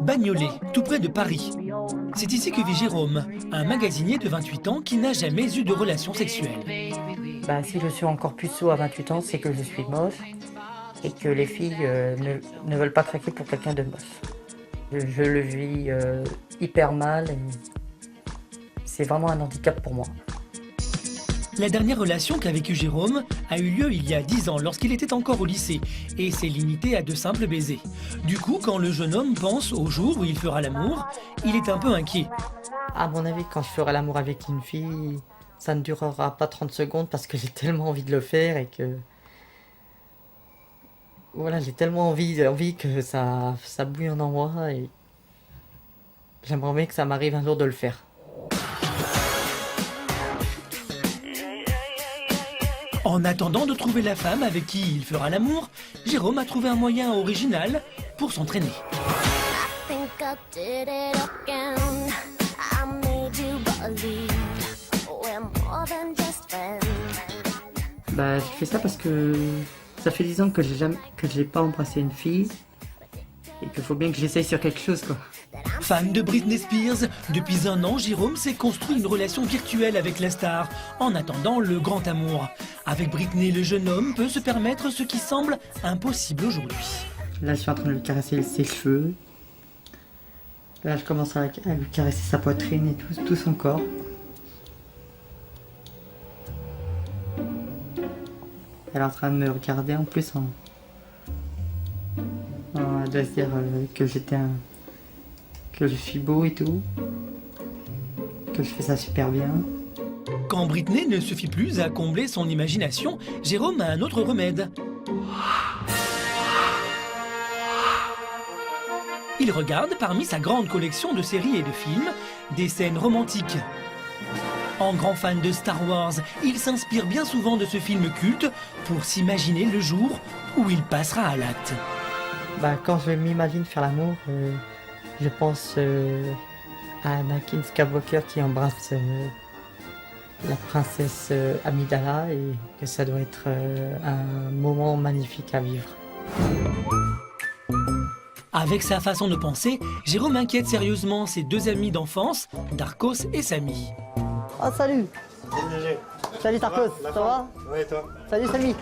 Bagnolet, tout près de Paris. C'est ici que vit Jérôme, un magasinier de 28 ans qui n'a jamais eu de relation sexuelle. Si je suis encore puceau à 28 ans, c'est que je suis moche et que les filles ne veulent pas craquer pour quelqu'un de moche. Je le vis hyper mal et c'est vraiment un handicap pour moi. La dernière relation qu'a vécue Jérôme a eu lieu il y a 10 ans lorsqu'il était encore au lycée et s'est limité à de simples baisers. Du coup, quand le jeune homme pense au jour où il fera l'amour, il est un peu inquiet. À mon avis, quand je ferai l'amour avec une fille, ça ne durera pas 30 secondes parce que j'ai tellement envie de le faire et que... Voilà, j'ai tellement envie que ça bouillonne en moi et j'aimerais bien que ça m'arrive un jour de le faire. En attendant de trouver la femme avec qui il fera l'amour, Jérôme a trouvé un moyen original pour s'entraîner. Je fais ça parce que ça fait 10 ans que j'ai pas embrassé une fille et qu'il faut bien que j'essaye sur quelque chose, quoi. Fan de Britney Spears, depuis 1 an, Jérôme s'est construit une relation virtuelle avec la star, en attendant le grand amour. Avec Britney, le jeune homme peut se permettre ce qui semble impossible aujourd'hui. Là, je suis en train de lui caresser ses cheveux. Là, je commence à lui caresser sa poitrine et tout son corps. Elle est en train de me regarder en plus. Elle doit se dire que je suis beau et tout. Que je fais ça super bien. Quand Britney ne suffit plus à combler son imagination, Jérôme a un autre remède. Il regarde parmi sa grande collection de séries et de films des scènes romantiques. En grand fan de Star Wars, il s'inspire bien souvent de ce film culte pour s'imaginer le jour où il passera à l'acte. Quand je m'imagine faire l'amour, je pense à Anakin Skywalker qui embrasse la princesse Amidala et que ça doit être un moment magnifique à vivre. Avec sa façon de penser, Jérôme inquiète sérieusement ses 2 amis d'enfance, Darkos et Samy. Oh salut. Salut Darkos, ça va? Ouais, toi? Salut Samy.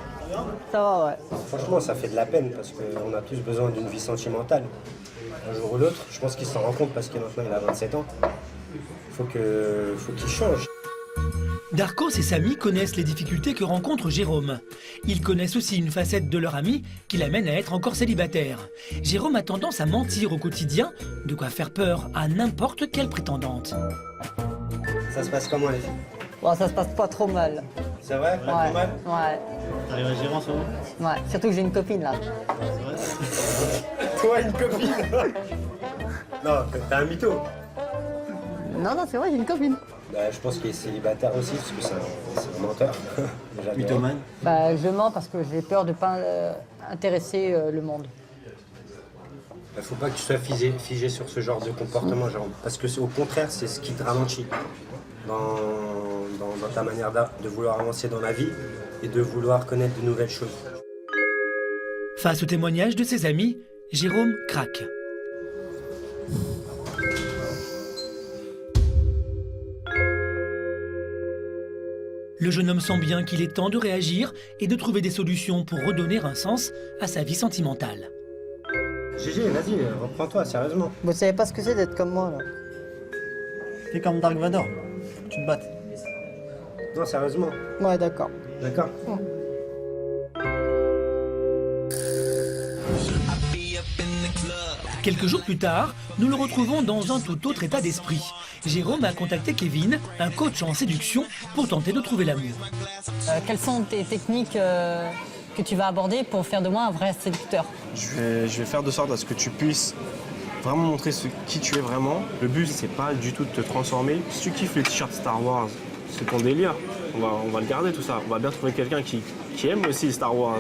Ça va, ouais. Franchement, ça fait de la peine parce qu'on a tous besoin d'une vie sentimentale. Un jour ou l'autre, je pense qu'il s'en rend compte parce que maintenant il a 27 ans. Faut qu'il change. Darkos et Samy connaissent les difficultés que rencontre Jérôme. Ils connaissent aussi une facette de leur ami qui l'amène à être encore célibataire. Jérôme a tendance à mentir au quotidien, de quoi faire peur à n'importe quelle prétendante. Ça se passe comment les filles? Ça se passe pas trop mal. C'est vrai? Pas trop mal? Ouais. T'arrives à gérer en ce moment? Ouais, surtout que j'ai une copine là. Toi, une copine? Non, t'as un mytho. Non, c'est vrai, j'ai une copine. Je pense qu'il est célibataire aussi parce que c'est un menteur. Mythomane? Je mens parce que j'ai peur de pas intéresser le monde. Faut pas que tu sois figé sur ce genre de comportement, Jérôme. Parce que au contraire, c'est ce qui te ralentit dans ta manière de vouloir avancer dans la vie et de vouloir connaître de nouvelles choses. Face au témoignage de ses amis, Jérôme craque. Le jeune homme sent bien qu'il est temps de réagir et de trouver des solutions pour redonner un sens à sa vie sentimentale. Gégé, vas-y, reprends-toi, sérieusement. Vous savez pas ce que c'est d'être comme moi là. T'es comme Dark Vador, tu te battes. Non, sérieusement. Ouais, d'accord. D'accord. Quelques jours plus tard, nous le retrouvons dans un tout autre état d'esprit. Jérôme a contacté Kevin, un coach en séduction, pour tenter de trouver l'amour. Quelles sont tes techniques que tu vas aborder pour faire de moi un vrai séducteur? Je vais faire de sorte à ce que tu puisses vraiment montrer qui tu es vraiment. Le but, c'est pas du tout de te transformer. Si tu kiffes les t-shirts Star Wars, c'est ton délire. On va le garder tout ça. On va bien trouver quelqu'un qui aime aussi Star Wars.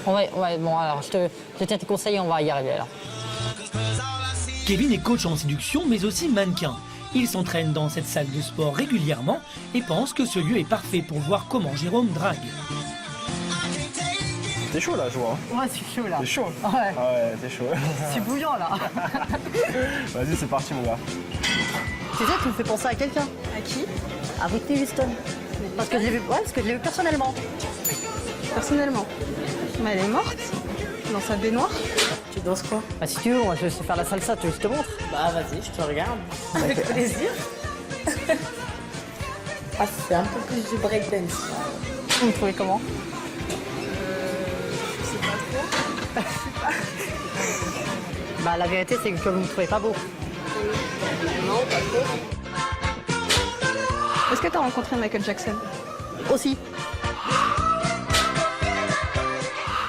Ouais, bon alors je tiens tes conseils, on va y arriver alors. Kevin est coach en séduction, mais aussi mannequin. Il s'entraîne dans cette salle de sport régulièrement et pense que ce lieu est parfait pour voir comment Jérôme drague. T'es chaud là, je vois. Ouais, je suis chaud là. T'es chaud. Ouais, Ah ouais, t'es chaud. c'est bouillant là. Vas-y, c'est parti, mon gars. Tu sais, tu me fais penser à quelqu'un. À qui? À Whitney Houston. Parce que je l'ai vu, parce que je l'ai vu personnellement. Personnellement. Mais elle est morte. Dans sa baignoire. Tu danses quoi? Bah, si tu veux, moi je sais faire la salsa, tu veux que je te montre? Bah vas-y, je te regarde. Avec plaisir. Ah, c'est un peu plus du breakdance. Vous me trouvez comment? Bah la vérité c'est que vous me trouvez pas beau. Non, pas trop. Est-ce que t'as rencontré Michael Jackson? Aussi.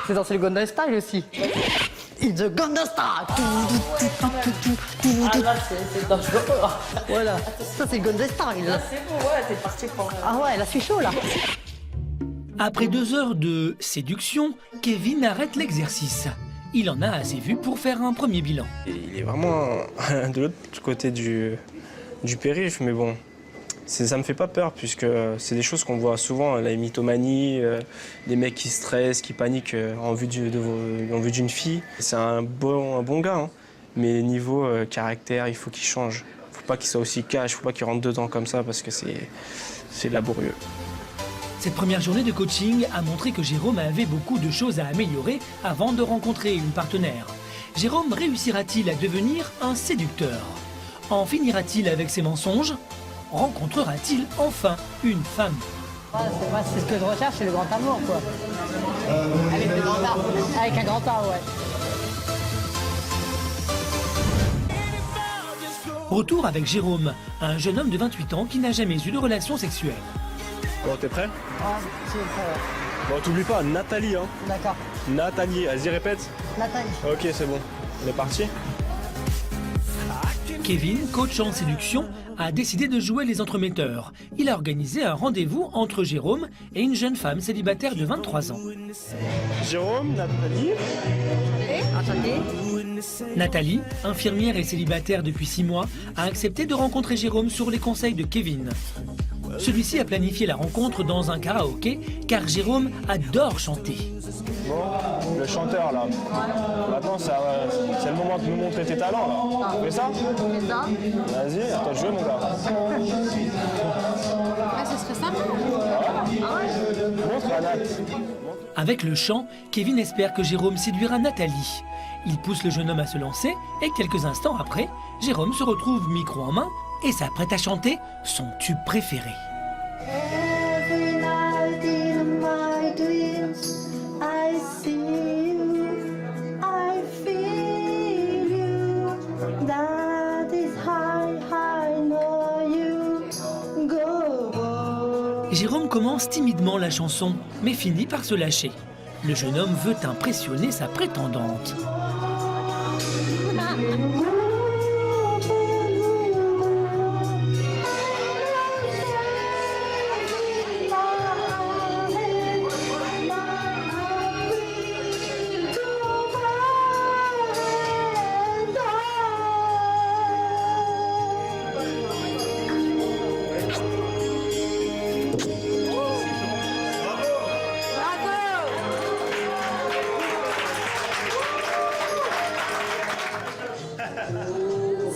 C'est dansé le Gangnam Style aussi. It's the Gangnam Style. Ah là, c'est dangereux. Voilà. Ça c'est le Gangnam Style. C'est bon, ouais, t'es parti pour... Ah ouais, là je suis chaud là. Après 2 heures de séduction, Kevin arrête l'exercice. Il en a assez vu pour faire un premier bilan. Et il est vraiment de l'autre côté du périph', mais bon, ça me fait pas peur puisque c'est des choses qu'on voit souvent, la mythomanie, des mecs qui stressent, qui paniquent en vue d'une fille. C'est un bon gars, hein, mais niveau caractère, il faut qu'il change. Faut pas qu'il soit aussi cash, faut pas qu'il rentre dedans comme ça parce que c'est laborieux. Cette première journée de coaching a montré que Jérôme avait beaucoup de choses à améliorer avant de rencontrer une partenaire. Jérôme réussira-t-il à devenir un séducteur? En finira-t-il avec ses mensonges? Rencontrera-t-il enfin une femme? Moi, c'est ce que je recherche, c'est le grand amour quoi. Avec le grand A. Avec un grand A, ouais. Retour avec Jérôme, un jeune homme de 28 ans qui n'a jamais eu de relation sexuelle. Bon, t'es prêt? Ouais, c'est prêt. Bon, t'oublies pas, Nathalie, hein. D'accord. Nathalie, vas-y, répète. Nathalie. Ok, c'est bon. On est parti? Kevin, coach en séduction, a décidé de jouer les entremetteurs. Il a organisé un rendez-vous entre Jérôme et une jeune femme célibataire de 23 ans. Jérôme, Nathalie. Enchanté. Nathalie, infirmière et célibataire depuis 6 mois, a accepté de rencontrer Jérôme sur les conseils de Kevin. Celui-ci a planifié la rencontre dans un karaoké car Jérôme adore chanter. Bon, le chanteur là. Maintenant, c'est le moment de nous montrer tes talents là. Tu fais ça? Vas-y, à toi de jouer, mon gars. Ah, ce serait ça? Montre la Nat. Avec le chant, Kevin espère que Jérôme séduira Nathalie. Il pousse le jeune homme à se lancer et quelques instants après, Jérôme se retrouve micro en main et s'apprête à chanter son tube préféré. Every night in my dreams, I see you, I feel you. That is how I know you. Go on. Jérôme commence timidement la chanson, mais finit par se lâcher. Le jeune homme veut impressionner sa prétendante.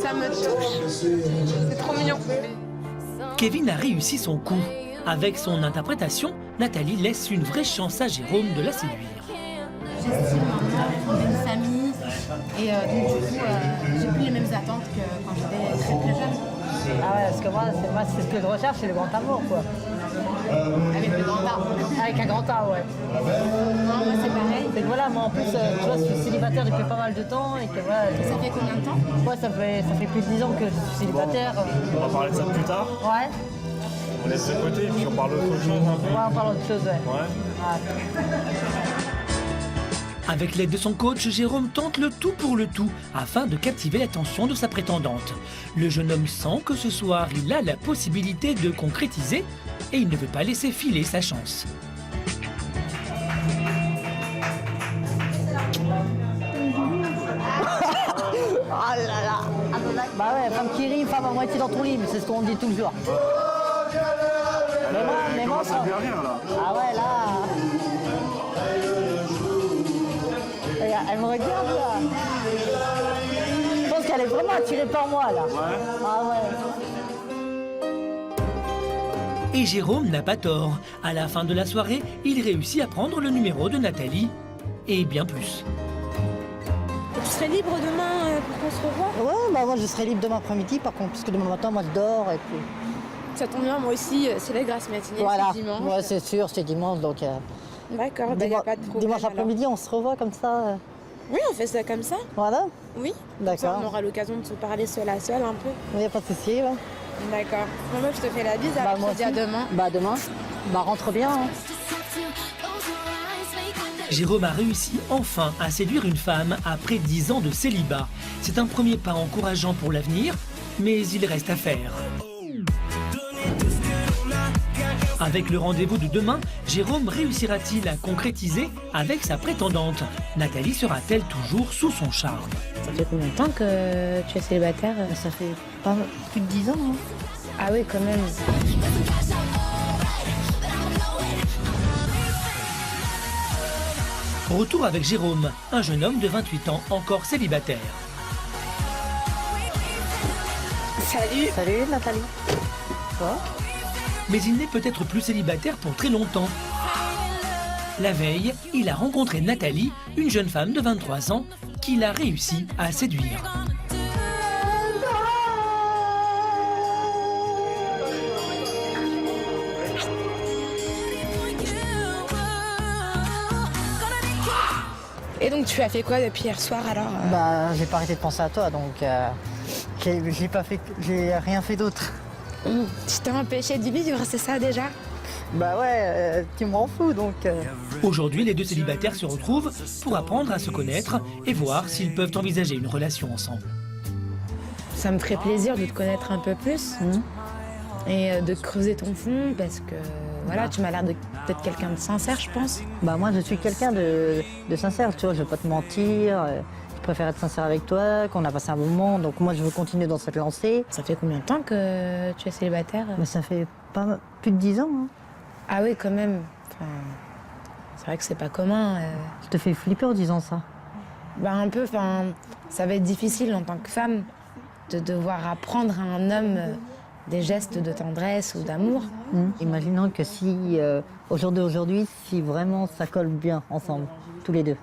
Ça me touche. C'est trop mignon. Kevin a réussi son coup. Avec son interprétation, Nathalie laisse une vraie chance à Jérôme de la séduire. J'estime on est une famille et donc du coup j'ai plus les mêmes attentes que quand j'étais très très jeune. Ah ouais, parce que moi, c'est ce que je recherche, c'est le grand amour quoi. Avec le grand A. Avec un grand A, ouais. Non, moi c'est pareil. C'est que voilà, moi en plus, tu vois, je suis célibataire depuis pas mal de temps et que voilà. Ça fait combien de temps? Ouais, ça fait plus de 10 ans que je suis célibataire. On va parler de ça plus tard. Ouais. On laisse de côté et puis on parle d'autre chose un peu. Ouais, on parle d'autre chose, ouais. Ouais. Avec l'aide de son coach, Jérôme tente le tout pour le tout afin de captiver l'attention de sa prétendante. Le jeune homme sent que ce soir, il a la possibilité de concrétiser et il ne veut pas laisser filer sa chance. Ah là là. Bah ouais, femme qui rit, femme à moitié dans ton lit, mais c'est ce qu'on dit toujours. Mais moi, ça... bien rire là. Ah ouais, là... Elle me regarde là. Je pense qu'elle est vraiment attirée par moi là. Ah ouais. Et Jérôme n'a pas tort. À la fin de la soirée, il réussit à prendre le numéro de Nathalie. Et bien plus. Tu serais libre demain pour qu'on se revoie? Ouais, bah moi je serai libre demain après-midi par contre, parce que demain matin moi je dors et puis... Ça tombe bien, moi aussi, c'est la grasse matinée, Voilà, c'est dimanche. ouais c'est sûr, c'est dimanche donc... D'accord, il n'y a pas de problème. Dimanche après-midi on se revoit comme ça. Oui, on fait ça comme ça. Voilà, Oui. Comme ça, on d'accord. aura l'occasion de se parler seul à seul un peu. Il n'y a pas de souci, ouais. D'accord. Moi, je te fais la bise, Bah, alors moi je te dis à aussi. demain. Bah demain. Bah rentre bien. Hein. Jérôme a réussi enfin à séduire une femme après 10 ans de célibat. C'est un premier pas encourageant pour l'avenir, mais il reste à faire. Avec le rendez-vous de demain, Jérôme réussira-t-il à concrétiser avec sa prétendante? Nathalie sera-t-elle toujours sous son charme? Ça fait combien de temps que tu es célibataire? Ça fait pas plus de 10 ans. Hein. Ah oui, quand même. Retour avec Jérôme, un jeune homme de 28 ans encore célibataire. Salut. Salut Nathalie. Quoi? Mais il n'est peut-être plus célibataire pour très longtemps. La veille, il a rencontré Nathalie, une jeune femme de 23 ans, qu'il a réussi à séduire. Et donc, tu as fait quoi depuis hier soir alors Bah j'ai pas arrêté de penser à toi donc j'ai rien fait d'autre. Tu t'es empêché de vivre, c'est ça déjà? Bah ouais, tu m'en fous donc... Aujourd'hui, les deux célibataires se retrouvent pour apprendre à se connaître et voir s'ils peuvent envisager une relation ensemble. Ça me ferait plaisir de te connaître un peu plus et de creuser ton fond parce que voilà, tu m'as l'air d'être quelqu'un de sincère, je pense. Bah moi je suis quelqu'un de sincère, tu vois, je vais pas te mentir, je préfère être sincère avec toi, qu'on a passé un bon moment, donc moi je veux continuer dans cette lancée. Ça fait combien de temps que tu es célibataire? Mais ça fait pas plus de 10 ans. Hein. Ah oui, quand même. Enfin, c'est vrai que c'est pas commun. Je te fais flipper en disant ça. Bah un peu, enfin, ça va être difficile en tant que femme de devoir apprendre à un homme des gestes de tendresse ou d'amour. Imaginons que si, au jour d'aujourd'hui, si vraiment ça colle bien ensemble, tous les deux.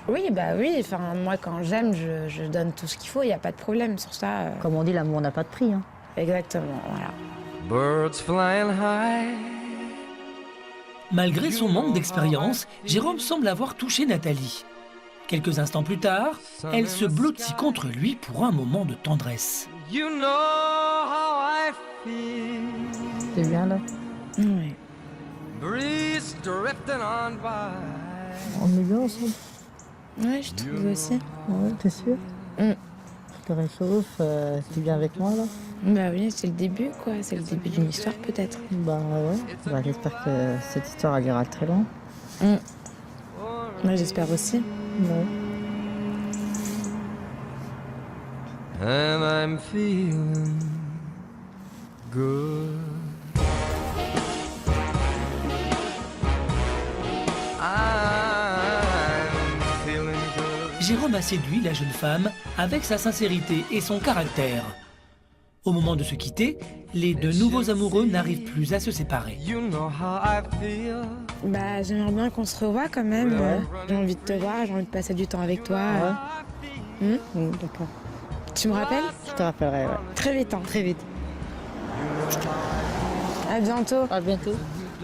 Oui, bah oui, enfin, moi quand j'aime, je donne tout ce qu'il faut, il n'y a pas de problème sur ça. Comme on dit, l'amour n'a pas de prix. Hein. Exactement, voilà. Birds flying high. Malgré son manque d'expérience, Jérôme semble avoir touché Nathalie. Quelques instants plus tard, elle se blottit contre lui pour un moment de tendresse. You know how I feel. C'est bien là. Oui. Breeze drifting on by. On est bien ensemble. Ouais, je trouve aussi. Ouais, t'es sûr? Je te réchauffe, t'es bien avec moi là? Bah oui, c'est le début, quoi. C'est le début d'une histoire, peut-être. Bah ouais. Bah, j'espère que cette histoire elle ira très loin. Moi, j'espère aussi. Ouais. And I'm feeling good. I'm feeling good. Jérôme a séduit la jeune femme avec sa sincérité et son caractère. Au moment de se quitter, les deux nouveaux amoureux n'arrivent plus à se séparer. You know how I feel. Bah, j'aimerais bien qu'on se revoie quand même. Ouais. J'ai envie de te voir, j'ai envie de passer du temps avec toi. D'accord. Tu me rappelles? Je te rappellerai, ouais. Très vite, hein. Très vite. À bientôt. À bientôt.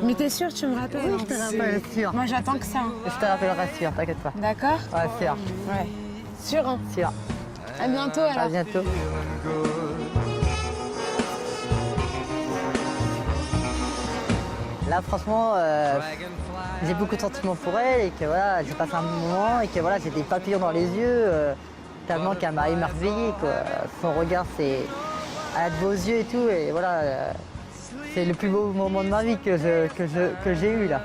Mais t'es sûr, tu me rappelles? Oui, je te rappelle, sûr. Moi, j'attends que ça. Je te rappellerai, sûr, t'inquiète pas. D'accord? Ouais, sûr. Ouais. Sûr, hein? Sûr. À bientôt, alors. À bientôt. Là, franchement, j'ai beaucoup de sentiments pour elle et que voilà, j'ai passé un bon moment et que voilà, j'ai des papillons dans les yeux, tellement qu'elle m'a émerveillé, quoi. Son regard, c'est à de beaux yeux et tout, et voilà, c'est le plus beau moment de ma vie que j'ai eu là.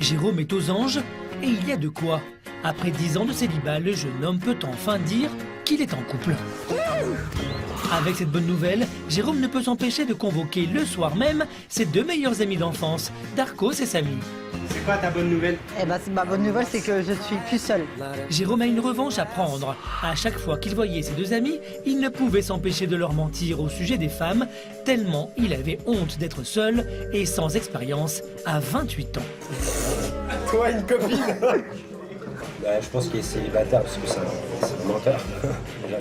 Jérôme est aux anges et il y a de quoi. Après 10 ans de célibat, le jeune homme peut enfin dire qu'il est en couple. Avec cette bonne nouvelle, Jérôme ne peut s'empêcher de convoquer le soir même ses deux meilleurs amis d'enfance, Darkos et Samy. C'est quoi ta bonne nouvelle? Eh ben, ma bonne nouvelle, c'est que je suis plus seule. Jérôme a une revanche à prendre. À chaque fois qu'il voyait ses deux amis, il ne pouvait s'empêcher de leur mentir au sujet des femmes, tellement il avait honte d'être seul et sans expérience à 28 ans. Toi, une copine? Bah, je pense qu'il est célibataire parce que c'est un menteur.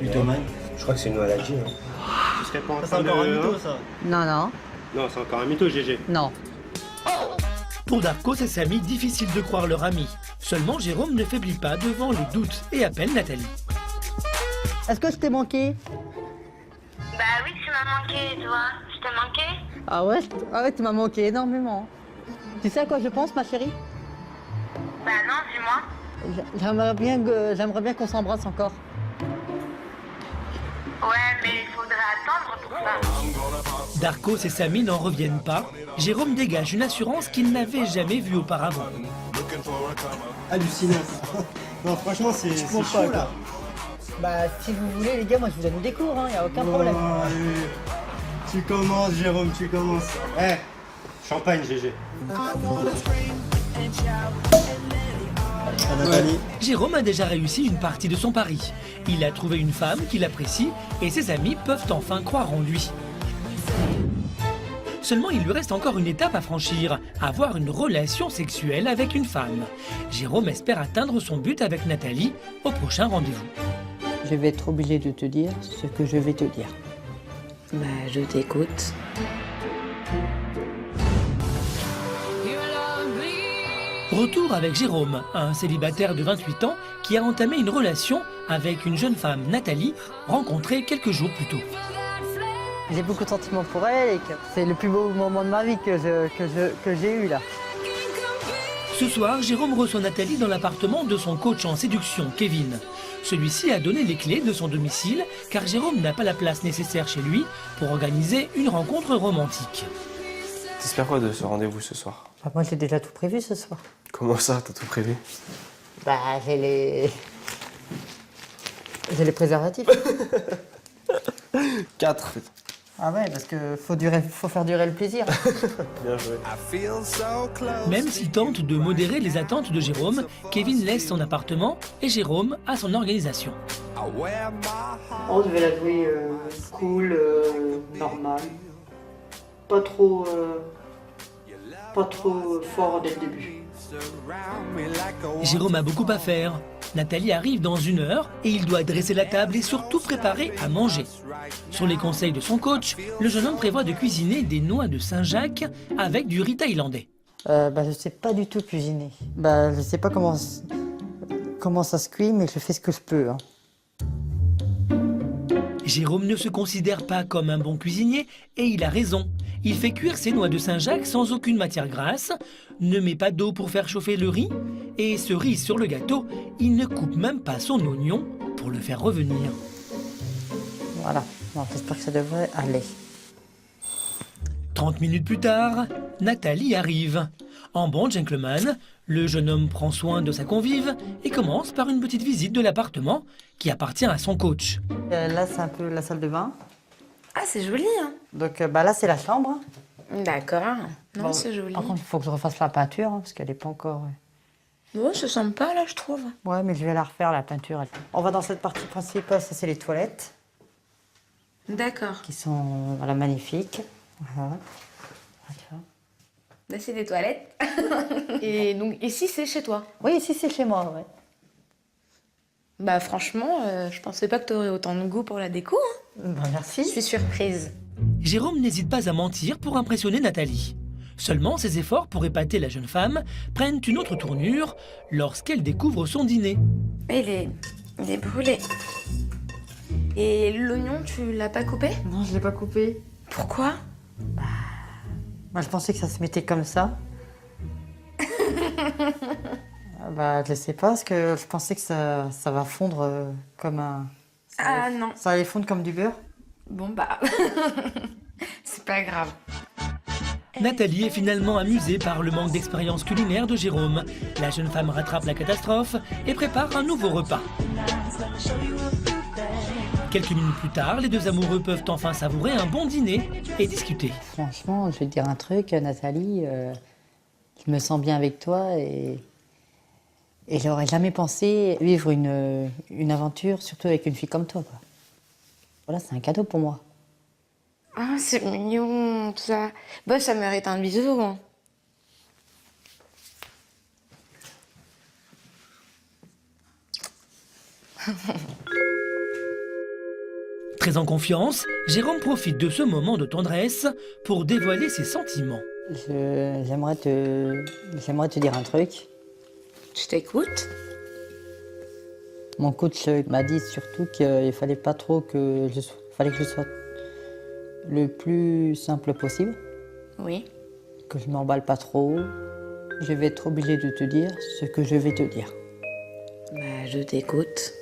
Mythomane. Je crois que c'est une maladie. Hein. Tu serais pas en Ça, train c'est de... encore un mytho, ça. Non, non, Non, c'est encore un mytho, GG. non. Pour Darko et Samy, difficile de croire leur ami. Seulement, Jérôme ne faiblit pas devant le doute et appelle Nathalie. Est-ce que je t'ai manqué? Bah oui, tu m'as manqué, toi. Je t'ai manqué? Ah ouais, tu m'as manqué énormément. Tu sais à quoi je pense, ma chérie? Bah non, dis-moi. J'aimerais bien qu'on s'embrasse encore. Ouais, mais il faudrait attendre pour ça. Darko et Samy n'en reviennent pas. Jérôme dégage une assurance qu'il n'avait jamais vue auparavant. Hallucinant. Non, franchement, c'est chaud, là. Bah, si vous voulez, les gars, moi je vous donne des cours, hein, y a aucun problème. Oh, allez. Tu commences, Jérôme, tu commences. Eh, champagne, GG. Ah, Nathalie. Jérôme a déjà réussi une partie de son pari. Il a trouvé une femme qu'il apprécie et ses amis peuvent enfin croire en lui. Seulement, il lui reste encore une étape à franchir, avoir une relation sexuelle avec une femme. Jérôme espère atteindre son but avec Nathalie au prochain rendez-vous. Je vais être obligée de te dire ce que je vais te dire. Bah, je t'écoute. Retour avec Jérôme, un célibataire de 28 ans qui a entamé une relation avec une jeune femme, Nathalie, rencontrée quelques jours plus tôt. J'ai beaucoup de sentiments pour elle et que c'est le plus beau moment de ma vie que j'ai eu là. Ce soir, Jérôme reçoit Nathalie dans l'appartement de son coach en séduction, Kevin. Celui-ci a donné les clés de son domicile car Jérôme n'a pas la place nécessaire chez lui pour organiser une rencontre romantique. T'espères quoi de ce rendez-vous ce soir? Bah, moi j'ai déjà tout prévu ce soir. Comment ça, t'as tout prévu? Bah j'ai les préservatifs. 4. Ah ouais, parce que faut faire durer le plaisir. Bien joué. Même s'il tente de modérer les attentes de Jérôme, Kevin laisse son appartement et Jérôme a son organisation. On devait la jouer cool, normal. Pas trop fort dès le début. Jérôme a beaucoup à faire. Nathalie arrive dans 1 heure et il doit dresser la table et surtout préparer à manger. Sur les conseils de son coach, le jeune homme prévoit de cuisiner des noix de Saint-Jacques avec du riz thaïlandais. Bah je sais pas du tout cuisiner. Bah je sais pas comment ça se cuit, mais je fais ce que je peux. Hein. Jérôme ne se considère pas comme un bon cuisinier et il a raison. Il fait cuire ses noix de Saint-Jacques sans aucune matière grasse, ne met pas d'eau pour faire chauffer le riz et cerise sur le gâteau, il ne coupe même pas son oignon pour le faire revenir. Voilà, bon, j'espère que ça devrait aller. 30 minutes plus tard, Nathalie arrive. En bon gentleman, le jeune homme prend soin de sa convive et commence par une petite visite de l'appartement qui appartient à son coach. Là, c'est un peu la salle de bain. Ah, c'est joli, hein. Donc bah, là, c'est la chambre. D'accord. Non, Bon, c'est joli. Par contre, il faut que je refasse la peinture parce qu'elle n'est pas encore... Bon, ça sent pas, là, je trouve. Ouais, mais je vais la refaire, la peinture. On va dans cette partie principale, ça, c'est les toilettes D'accord. qui sont voilà, magnifiques. Voilà. Là, c'est des toilettes. Et donc, ici, c'est chez toi? Oui, ici, c'est chez moi, ouais. Bah, franchement, je pensais pas que t'aurais autant de goût pour la déco. Hein. Bah, merci. Je suis surprise. Jérôme n'hésite pas à mentir pour impressionner Nathalie. Seulement, ses efforts pour épater la jeune femme prennent une autre tournure lorsqu'elle découvre son dîner. Il est brûlé. Et l'oignon, tu l'as pas coupé? Non, je l'ai pas coupé. Pourquoi? Moi, je pensais que ça se mettait comme ça. Bah, je sais pas, parce que je pensais que ça va fondre comme un... Ah non. Ça allait fondre comme du beurre. Bon bah, c'est pas grave. Nathalie est finalement amusée par le manque d'expérience culinaire de Jérôme. La jeune femme rattrape la catastrophe et prépare un nouveau repas. Quelques minutes plus tard, les deux amoureux peuvent enfin savourer un bon dîner et discuter. Franchement, je vais te dire un truc, Nathalie, je je me sens bien avec toi et j'aurais jamais pensé vivre une aventure, surtout avec une fille comme toi, quoi. Voilà, c'est un cadeau pour moi. Ah, c'est mignon, tout ça. Bah, ça mérite un bisou, hein. Très en confiance, Jérôme profite de ce moment de tendresse pour dévoiler ses sentiments. J'aimerais te dire un truc. Je t'écoute. Mon coach m'a dit surtout qu'il fallait pas trop fallait que je sois le plus simple possible. Oui. Que je m'emballe pas trop. Je vais être obligée de te dire ce que je vais te dire. Bah, je t'écoute.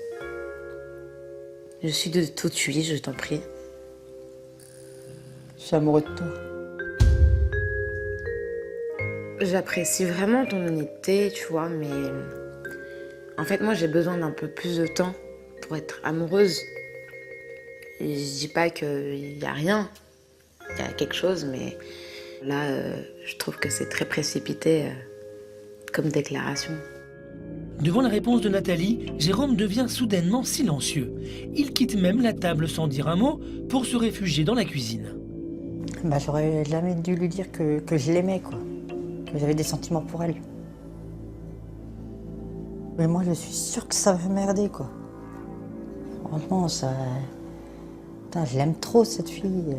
Je suis de tout tuer, je t'en prie. Je suis amoureux de toi. J'apprécie vraiment ton honnêteté, tu vois, mais en fait, moi, j'ai besoin d'un peu plus de temps pour être amoureuse. Et je dis pas qu'il y a rien, il y a quelque chose, mais là, je trouve que c'est très précipité comme déclaration. Devant la réponse de Nathalie, Jérôme devient soudainement silencieux. Il quitte même la table sans dire un mot pour se réfugier dans la cuisine. Bah, j'aurais jamais dû lui dire que je l'aimais, quoi. Que j'avais des sentiments pour elle. Mais moi, je suis sûre que ça va merder, quoi. Franchement, ça... Putain, je l'aime trop, cette fille.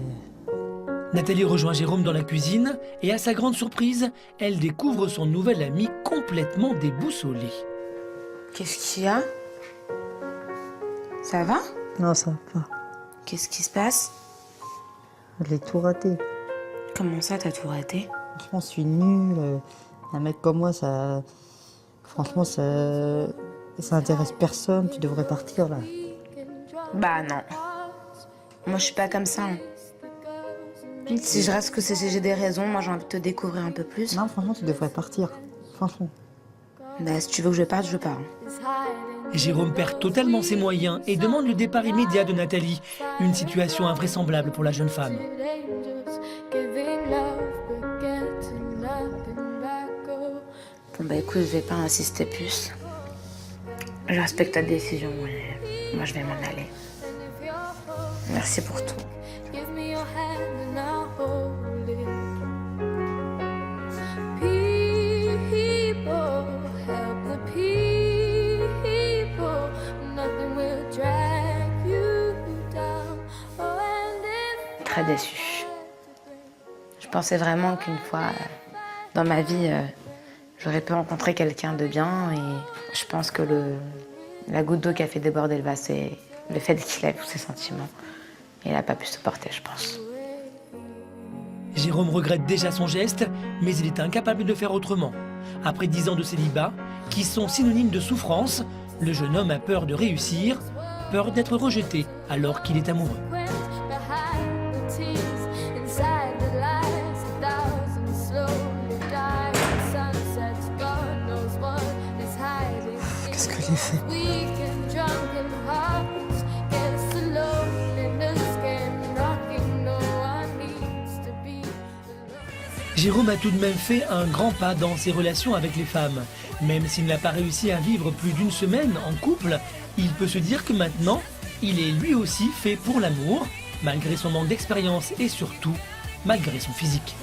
Nathalie rejoint Jérôme dans la cuisine et à sa grande surprise, elle découvre son nouvel ami complètement déboussolé. Qu'est-ce qu'il y a? Ça va? Non, ça va pas. Qu'est-ce qui se passe? Je l'ai tout raté. Comment ça, t'as tout raté? Franchement, je suis nulle. Un mec comme moi, ça... Franchement, ça intéresse personne. Tu devrais partir, là. Bah non. Moi, je suis pas comme ça. Hein. Si je reste que si j'ai des raisons, moi j'ai envie de te découvrir un peu plus. Non, franchement, tu devrais partir. Franchement. Bah si tu veux que je parte, je pars. Jérôme perd totalement ses moyens et demande le départ immédiat de Nathalie. Une situation invraisemblable pour la jeune femme. Bon bah écoute, je vais pas insister plus. Je respecte ta décision et moi je vais m'en aller. Merci pour tout. Très déçue. Je pensais vraiment qu'une fois dans ma vie, j'aurais pu rencontrer quelqu'un de bien et je pense que la goutte d'eau qui a fait déborder le vase, c'est le fait qu'il ait tous ses sentiments. Il n'a pas pu supporter, je pense. Jérôme regrette déjà son geste, mais il est incapable de faire autrement. Après 10 ans de célibat, qui sont synonymes de souffrance, le jeune homme a peur de réussir, peur d'être rejeté alors qu'il est amoureux. Qu'est-ce que j'ai fait? Jérôme a tout de même fait un grand pas dans ses relations avec les femmes. Même s'il n'a pas réussi à vivre plus d'une semaine en couple, il peut se dire que maintenant, il est lui aussi fait pour l'amour, malgré son manque d'expérience et surtout, malgré son physique.